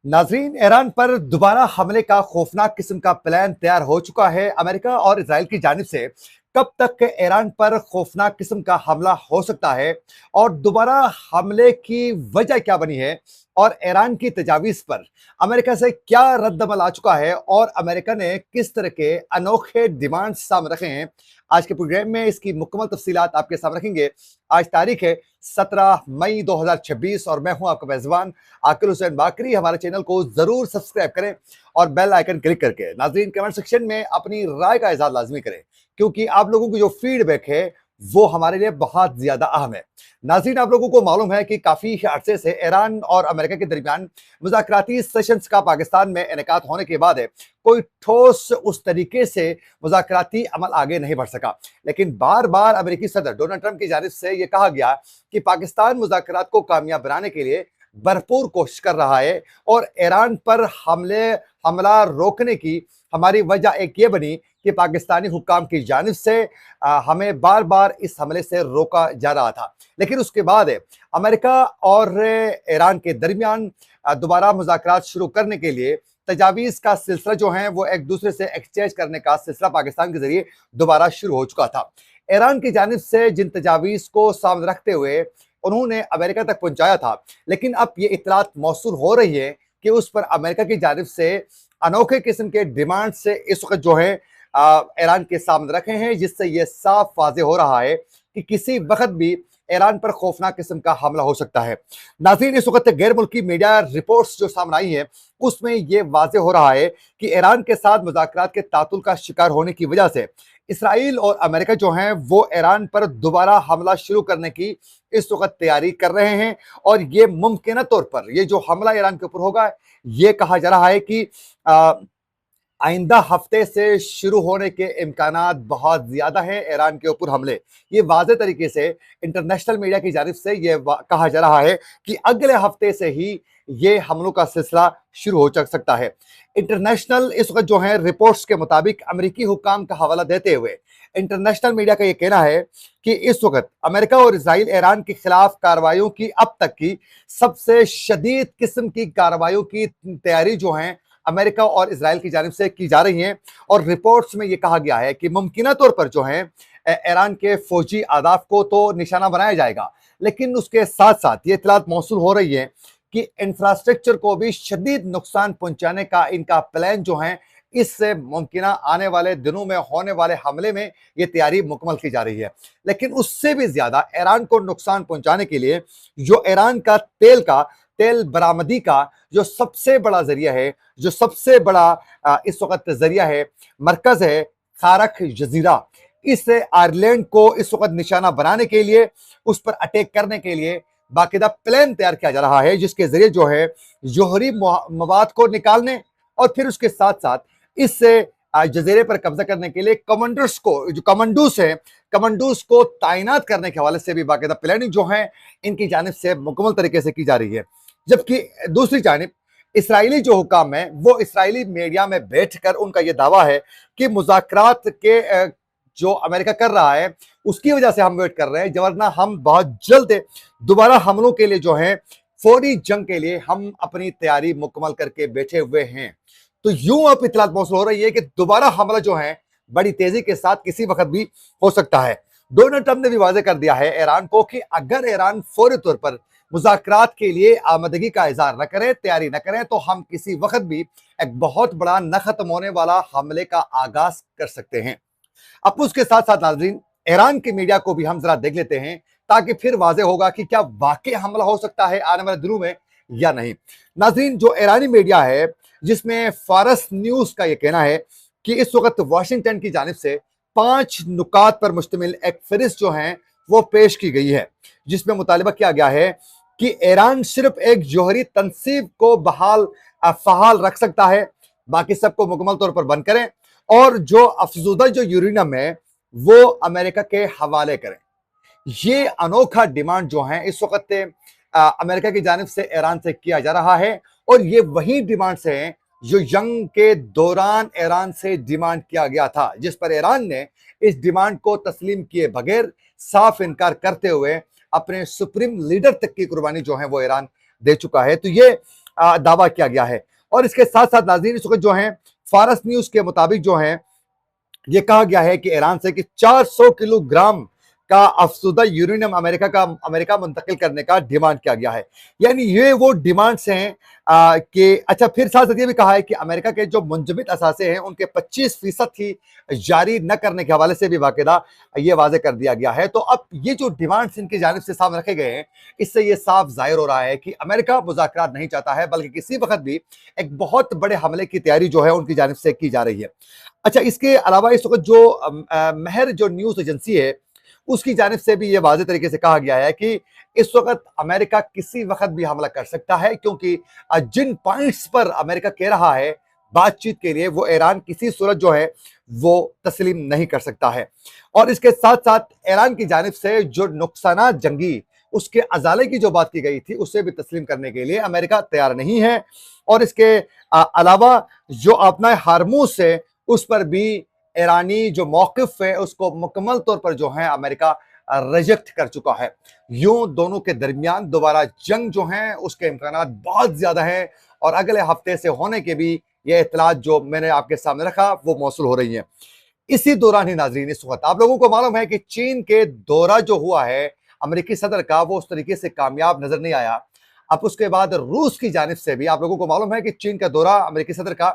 नाजरीन, ईरान पर दोबारा हमले का खौफनाक किस्म का प्लान तैयार हो चुका है। अमेरिका और इसराइल की जानिब से कब तक ईरान पर खौफनाक किस्म का हमला हो सकता है और दोबारा हमले की वजह क्या बनी है और ईरान की तजावीज़ पर अमेरिका से क्या रद्दमल आ चुका है और अमेरिका ने किस तरह के अनोखे डिमांड्स सामने रखे हैं, आज के प्रोग्राम में इसकी मुकम्मल तफसीलात आपके सामने रखेंगे। आज तारीख है 17 मई 2026 और मैं हूं आपका मेजबान आकिल हुसैन बाकरी। हमारे चैनल को जरूर सब्सक्राइब करें और बेल आइकन क्लिक करके नाजरीन कमेंट सेक्शन में अपनी राय का इजहार लाजमी करें, क्योंकि आप लोगों की जो फीडबैक है वो हमारे लिए बहुत ज्यादा अहम है। नाजरीन, आप लोगों को मालूम है कि काफी अरसे से ईरान और अमेरिका के दरमियान मुज़ाकराती सेशंस का पाकिस्तान में इनेकाद होने के बाद है कोई ठोस उस तरीके से मुज़ाकराती अमल आगे नहीं बढ़ सका। लेकिन बार बार अमेरिकी सदर डोनाल्ड ट्रंप की जानिब से यह कहा गया कि पाकिस्तान मुज़ाकरात को कामयाब बनाने के लिए भरपूर कोशिश कर रहा है और ईरान पर हमला रोकने की हमारी वजह एक ये बनी कि पाकिस्तानी हुक्काम की जानिब से हमें बार बार इस हमले से रोका जा रहा था। लेकिन उसके बाद अमेरिका और ईरान के दरमियान दोबारा मुज़ाकरात शुरू करने के लिए तजावीज़ का सिलसिला जो है वो एक दूसरे से एक्सचेंज करने का सिलसिला पाकिस्तान के जरिए दोबारा शुरू हो चुका था। ईरान की जानिब से जिन तजावीज़ को सामने रखते हुए उन्होंने अमेरिका तक पहुंचाया था, लेकिन अब ये इतलात मौसूल हो रही है कि उस पर अमेरिका की जानिब से अनोखे किस्म के डिमांड से इस वक्त जो है ईरान के सामने रखे हैं, जिससे यह साफ वाजे हो रहा है कि किसी वक्त भी ईरान पर खौफनाक किस्म का हमला हो सकता है। नाज़रीन, इस वक्त गैर मुल्की मीडिया रिपोर्ट्स जो सामने आई है उसमें यह वाजे हो रहा है कि ईरान के साथ मुज़ाकरात के तातुल का शिकार होने की वजह से इसराइल और अमेरिका जो हैं वो ईरान पर दोबारा हमला शुरू करने की इस वक्त तैयारी कर रहे हैं। और ये मुमकिन तौर पर ये जो हमला ईरान के ऊपर होगा, ये कहा जा रहा है कि आइंदा हफ्ते से शुरू होने के इम्कानात बहुत ज्यादा हैं ईरान के ऊपर हमले। ये वाज़े तरीके से इंटरनेशनल मीडिया की जानिब से ये कहा जा रहा है कि अगले हफ्ते से ही ये हमलों का सिलसिला शुरू हो सकता है। इंटरनेशनल इस वक्त जो है रिपोर्ट्स के मुताबिक अमेरिकी हुक्काम का हवाला देते हुए इंटरनेशनल मीडिया का ये कहना है कि इस वक्त अमेरिका और इसराइल ईरान के खिलाफ कार्रवाइयों की अब तक की सबसे शदीद किस्म की कार्रवाइयों की तैयारी जो है अमेरिका और इसराइल की जानिब से की जा रही हैं। और रिपोर्ट्स में यह कहा गया है कि मुमकिन तौर पर जो है ईरान के फौजी अहदाफ को तो निशाना बनाया जाएगा, लेकिन उसके साथ साथ ये इतलात मौसूल हो रही है कि इंफ्रास्ट्रक्चर को भी शदीद नुकसान पहुंचाने का इनका प्लान जो है, इससे मुमकिन आने वाले दिनों में होने वाले हमले में यह तैयारी मुकम्मल की जा रही है। लेकिन उससे भी ज्यादा ईरान को नुकसान पहुंचाने के लिए जो ईरान का तेल बरामदी का जो सबसे बड़ा जरिया है, जो सबसे बड़ा इस वक्त जरिया है, मरकज है खारक जजीरा, इस आयरलैंड को इस वक्त निशाना बनाने के लिए, उस पर अटैक करने के लिए बाकायदा प्लान तैयार किया जा रहा है, जिसके जरिए जो है जोहरी मवाद को निकालने और फिर उसके साथ साथ इस जजीरे पर कब्जा करने के लिए कमांडर्स को, जो कमांडोस हैं, कमांडोस को तैनात करने के हवाले से भी बाकायदा प्लानिंग जो है इनकी जानिब से मुकम्मल तरीके से की जा रही है। जबकि दूसरी जानिब इसराइली जो हुकाम है वो इसराइली मीडिया में बैठकर उनका यह दावा है कि मुज़ाकरात के जो अमेरिका कर रहा है उसकी वजह से हम वेट कर रहे हैं, वरना हम बहुत जल्द दोबारा हमलों के लिए जो है फौरी जंग के लिए हम अपनी तैयारी मुकम्मल करके बैठे हुए हैं। तो यूं अब इतलात मौसूल हो रही है कि दोबारा हमला जो है बड़ी तेजी के साथ किसी वक्त भी हो सकता है। डोनाल्ड ट्रंप ने भी वाजे कर दिया है ईरान को कि अगर ईरान फौरी तौर पर मुज़ाकरात के लिए आमदगी का इजहार न करें, तैयारी न करें, तो हम किसी वक्त भी एक बहुत बड़ा न खत्म होने वाला हमले का आगाज कर सकते हैं। अब उसके साथ साथ नाजरीन, ईरान की मीडिया को भी हम जरा देख लेते हैं ताकि फिर वाजे होगा कि क्या वाकई हमला हो सकता है आने वाले दिनों में या नहीं। नाजरीन, जो ईरानी मीडिया है जिसमें फारस न्यूज का यह कहना है कि इस वक्त वाशिंगटन की जानिब से 5 नुकात पर मुश्तमिल एक फहरिस्त जो है वो पेश की गई है, जिसमें मुतालिबा किया गया है कि ईरान सिर्फ एक जोहरी तंसीब को फहाल रख सकता है, बाकी सबको मुकम्मल तौर पर बंद करें और जो अफजूदा जो यूरेनियम है वो अमेरिका के हवाले करें। ये अनोखा डिमांड जो है इस वक्त अमेरिका की जानिब से ईरान से किया जा रहा है और ये वही डिमांड्स हैं जो जंग के दौरान ईरान से डिमांड किया गया था, जिस पर ईरान ने इस डिमांड को तस्लीम किए बगैर साफ इनकार करते हुए अपने सुप्रीम लीडर तक की कुर्बानी जो है वो ईरान दे चुका है। तो ये दावा किया गया है। और इसके साथ साथ नाज़रीन इस वक्त जो है फारस न्यूज के मुताबिक जो है ये कहा गया है कि ईरान से कि 400 किलोग्राम का अफसुदा यूरेनियम अमेरिका मुंतकिल करने का डिमांड किया गया है। यानी ये वो डिमांड्स हैं कि अच्छा, फिर साथ साथ ये भी कहा है कि अमेरिका के जो मुंजमद असासे हैं उनके 25% ही जारी न करने के हवाले से भी बाकायदा ये वाजे कर दिया गया है। तो अब ये जो डिमांड्स इनकी जानिब से सामने रखे गए हैं, इससे ये साफ जाहिर हो रहा है कि अमेरिका मुज़ाकरात नहीं चाहता है, बल्कि किसी वक्त भी एक बहुत बड़े हमले की तैयारी जो है उनकी जानिब से की जा रही है। अच्छा, इसके अलावा इस वक्त जो महर जो न्यूज एजेंसी है उसकी जानिब से भी ये वाज़ेह तरीके से कहा गया है कि इस वक्त अमेरिका किसी वक्त भी हमला कर सकता है, क्योंकि जिन पॉइंट्स पर अमेरिका कह रहा है बातचीत के लिए वो ईरान किसी सूरत जो है वो तस्लीम नहीं कर सकता है। और इसके साथ साथ ईरान की जानिब से जो नुकसानात जंगी उसके अजाले की जो बात की गई थी उसे भी तस्लीम करने के लिए अमेरिका तैयार नहीं है। और इसके अलावा जो अपना हारमूज है उस पर भी ईरानी जो मौक़िफ़ है उसको मुकम्मल तौर पर जो है अमेरिका रिजेक्ट कर चुका है। यूं दोनों के दरमियान दोबारा जंग जो है उसके इम्कानात बहुत ज्यादा हैं और अगले हफ्ते से होने के भी ये इत्तलात जो मैंने आपके सामने रखा वो मौसूल हो रही हैं। इसी दौरान ही नाजरीन इस वक्त आप लोगों को मालूम है कि चीन के दौरा जो हुआ है अमेरिकी सदर का वो उस तरीके से कामयाब नजर नहीं आया। अब उसके बाद रूस की जानिब से भी आप लोगों को मालूम है कि चीन का दौरा अमेरिकी सदर का,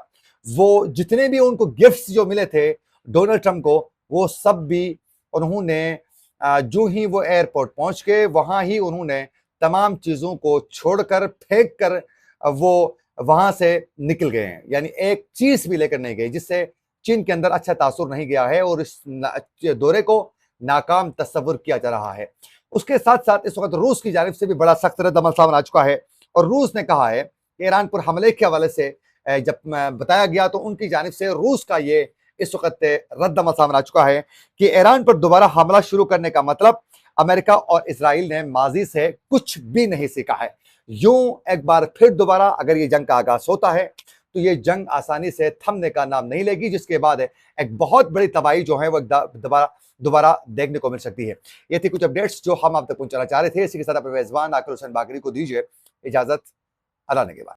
वो जितने भी उनको गिफ्ट्स जो मिले थे डोनाल्ड ट्रंप को, वो सब भी उन्होंने जो ही वो एयरपोर्ट पहुंच के वहां ही उन्होंने तमाम चीजों को छोड़कर फेंक कर वो वहां से निकल गए हैं। यानी एक चीज भी लेकर नहीं गए, जिससे चीन के अंदर अच्छा तासुर नहीं गया है और इस दौरे को नाकाम तस्वुर किया जा रहा है। उसके साथ साथ इस वक्त रूस की जानिब से भी बड़ा सख्त रद्द-अमल सामने आ चुका है और रूस ने कहा है कि ईरान पर हमले के हवाले से जब बताया गया तो उनकी जानिब से रूस का ये इस वक्त रद्द-अमल सामने आ चुका है कि ईरान पर दोबारा हमला शुरू करने का मतलब अमेरिका और इजराइल ने माजी से कुछ भी नहीं सीखा है। यूं एक बार फिर दोबारा अगर ये जंग का आगाज होता है तो ये जंग आसानी से थमने का नाम नहीं लेगी, जिसके बाद एक बहुत बड़ी तबाही जो है वो दोबारा दोबारा देखने को मिल सकती है। ये थी कुछ अपडेट्स जो हम आप तक पहुंचाना चाह रहे थे। इसी के साथ अपने मेजबान आकिल हुसैन बाकरी को दीजिए इजाजत। अल्लाह ने के बाद।